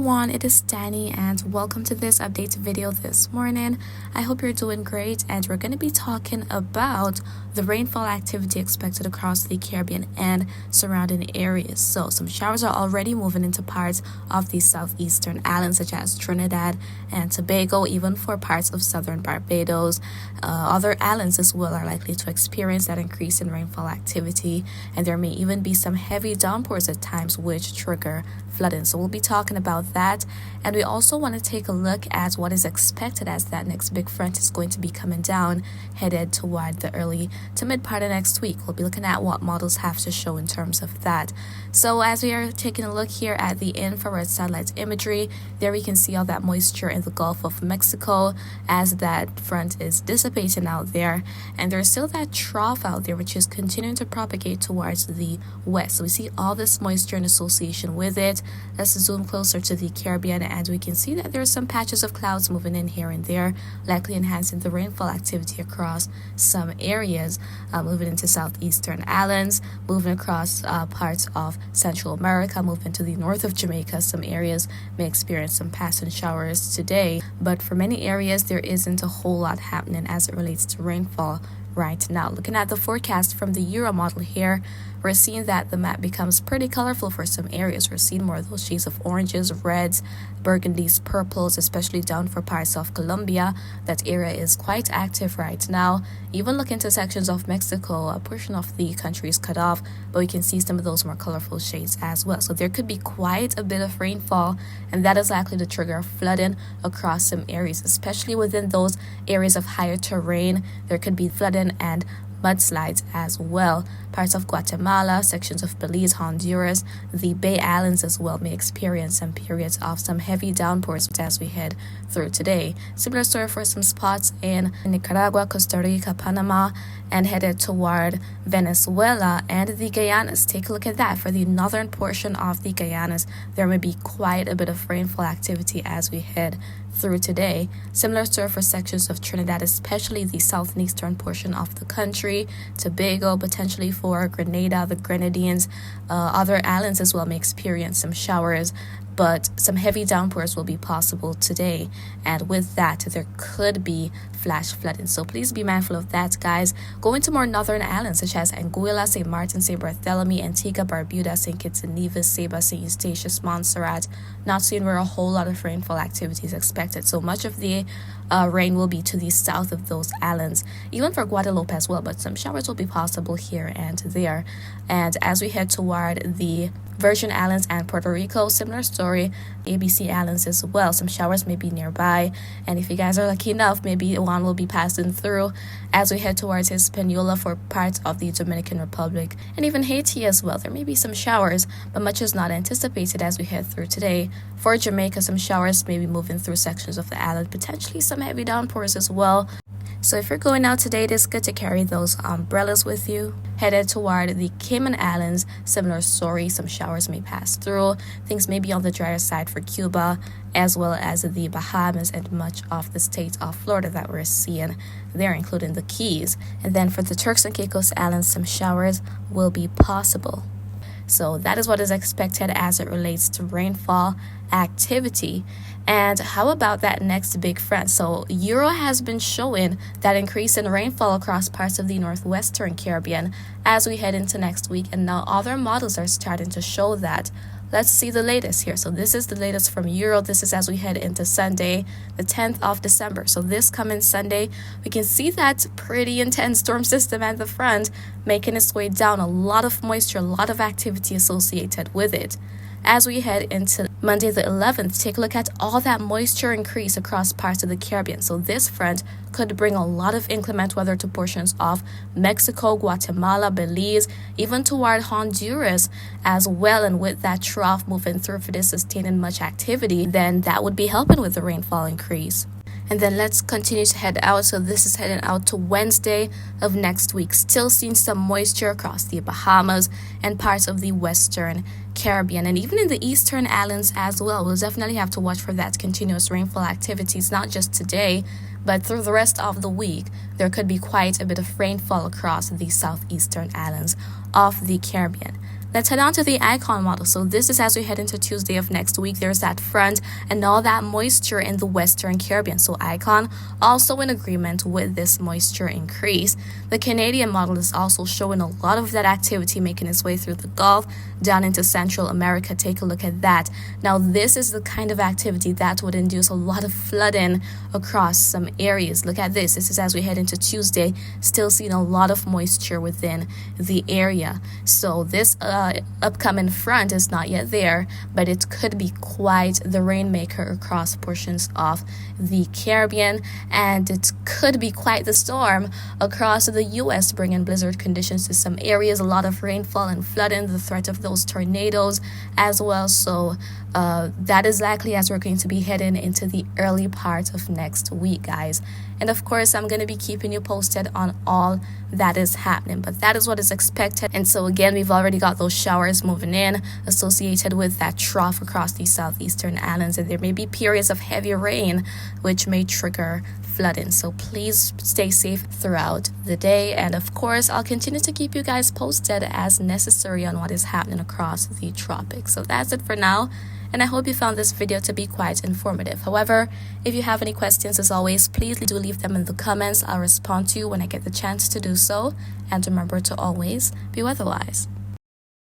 everyone, it is Dani'i and welcome to this update video this morning. I hope you're doing great, and we're going to be talking about the rainfall activity expected across the Caribbean and surrounding areas. So some showers are already moving into parts of the southeastern islands such as Trinidad and Tobago, even for parts of southern Barbados. Other islands as well are likely to experience that increase in rainfall activity, and there may even be some heavy downpours at times which trigger flooding. So we'll be talking about that, and we also want to take a look at what is expected as that next big front is going to be coming down, headed toward the early to mid part of next week. We'll be looking at what models have to show in terms of that. So as we are taking a look here at the infrared satellite imagery, there we can see all that moisture in the Gulf of Mexico as that front is dissipating out there, and there's still that trough out there which is continuing to propagate towards the west. So we see all this moisture in association with it. Let's zoom closer to the Caribbean, and we can see that there's some patches of clouds moving in here and there, likely enhancing the rainfall activity across some areas, moving into southeastern islands, moving across parts of Central America, moving to the north of Jamaica. Some areas may experience some passing showers today, but for many areas there isn't a whole lot happening as it relates to rainfall right now. Looking at the forecast from the Euro model here, we're seeing that the map becomes pretty colorful for some areas. We're seeing more of those shades of oranges, reds, burgundies, purples, especially down for parts of Colombia. That area is quite active right now. Even looking to sections of Mexico, a portion of the country is cut off, but we can see some of those more colorful shades as well. So there could be quite a bit of rainfall, and that is likely to trigger flooding across some areas, especially within those areas of higher terrain. There could be flooding and mudslides as well. Parts of Guatemala, sections of Belize, Honduras, the Bay Islands as well may experience some periods of some heavy downpours as we head through today. Similar story for some spots in Nicaragua, Costa Rica, Panama, and headed toward Venezuela and the Guyanas. Take a look at that. For the northern portion of the Guyanas, there may be quite a bit of rainfall activity as we head through today. Similar story for sections of Trinidad, especially the south and eastern portion of the country. Tobago, potentially for Grenada, the Grenadines. Other islands as well may experience some showers, but some heavy downpours will be possible today, and with that there could be flash flooding. So please be mindful of that, guys. Going to more northern islands such as Anguilla, St. Martin, St. Bartholomew, Antigua, Barbuda, St. Kitts and Nevis, Saba, St. Eustatius, Montserrat, not seeing where a whole lot of rainfall activity is expected. So much of the rain will be to the south of those islands, even for Guadeloupe as well, but some showers will be possible here and there. And as we head toward the Virgin Islands and Puerto Rico, similar story. ABC Islands as well, some showers may be nearby, and if you guys are lucky enough, maybe one will be passing through as we head towards Hispaniola for parts of the Dominican Republic and even Haiti as well. There may be some showers, but much is not anticipated as we head through today. For Jamaica, some showers may be moving through sections of the island, potentially some heavy downpours as well. So if you're going out today, it is good to carry those umbrellas with you. Headed toward the Cayman Islands, similar story. Some showers may pass through. Things may be on the drier side for Cuba, as well as the Bahamas and much of the state of Florida that we're seeing there, including the Keys. And then for the Turks and Caicos Islands, some showers will be possible. So that is what is expected as it relates to rainfall activity. And how about that next big front? So Euro has been showing that increase in rainfall across parts of the northwestern Caribbean as we head into next week, and now other models are starting to show that. Let's see the latest here. So this is the latest from Euro. This is as we head into Sunday, the 10th of December. So this coming Sunday, we can see that pretty intense storm system at the front making its way down. A lot of moisture, a lot of activity associated with it. As we head into Monday the 11th, take a look at all that moisture increase across parts of the Caribbean. So this front could bring a lot of inclement weather to portions of Mexico, Guatemala, Belize, even toward Honduras as well. And with that trough moving through, if it is sustaining much activity, then that would be helping with the rainfall increase. And then let's continue to head out. So this is heading out to Wednesday of next week. Still seeing some moisture across the Bahamas and parts of the western Caribbean, and even in the eastern islands as well. We'll definitely have to watch for that continuous rainfall activities, not just today, but through the rest of the week. There could be quite a bit of rainfall across the southeastern islands of the Caribbean. Let's head on to the icon model. So this is as we head into Tuesday of next week. There's that front and all that moisture in the Western Caribbean. So icon also in agreement with this moisture increase. The Canadian model is also showing a lot of that activity making its way through the Gulf down into Central America. Take a look at that. Now this is the kind of activity that would induce a lot of flooding across some areas. Look at this. This is as we head into Tuesday, still seeing a lot of moisture within the area. So this upcoming front is not yet there, but it could be quite the rainmaker across portions of the Caribbean, and it could be quite the storm across the U.S., bringing blizzard conditions to some areas, a lot of rainfall and flooding, the threat of those tornadoes as well. So that is likely as we're going to be heading into the early part of next week, guys. And of course, I'm going to be keeping you posted on all that is happening, but that is what is expected. And so again, we've already got those showers moving in associated with that trough across the southeastern islands, and there may be periods of heavy rain which may trigger flooding. So please stay safe throughout the day, and of course I'll continue to keep you guys posted as necessary on what is happening across the tropics. So that's it for now, and I hope you found this video to be quite informative. However, if you have any questions, as always, please do leave them in the comments. I'll respond to you when I get the chance to do so, and remember to always be weatherwise.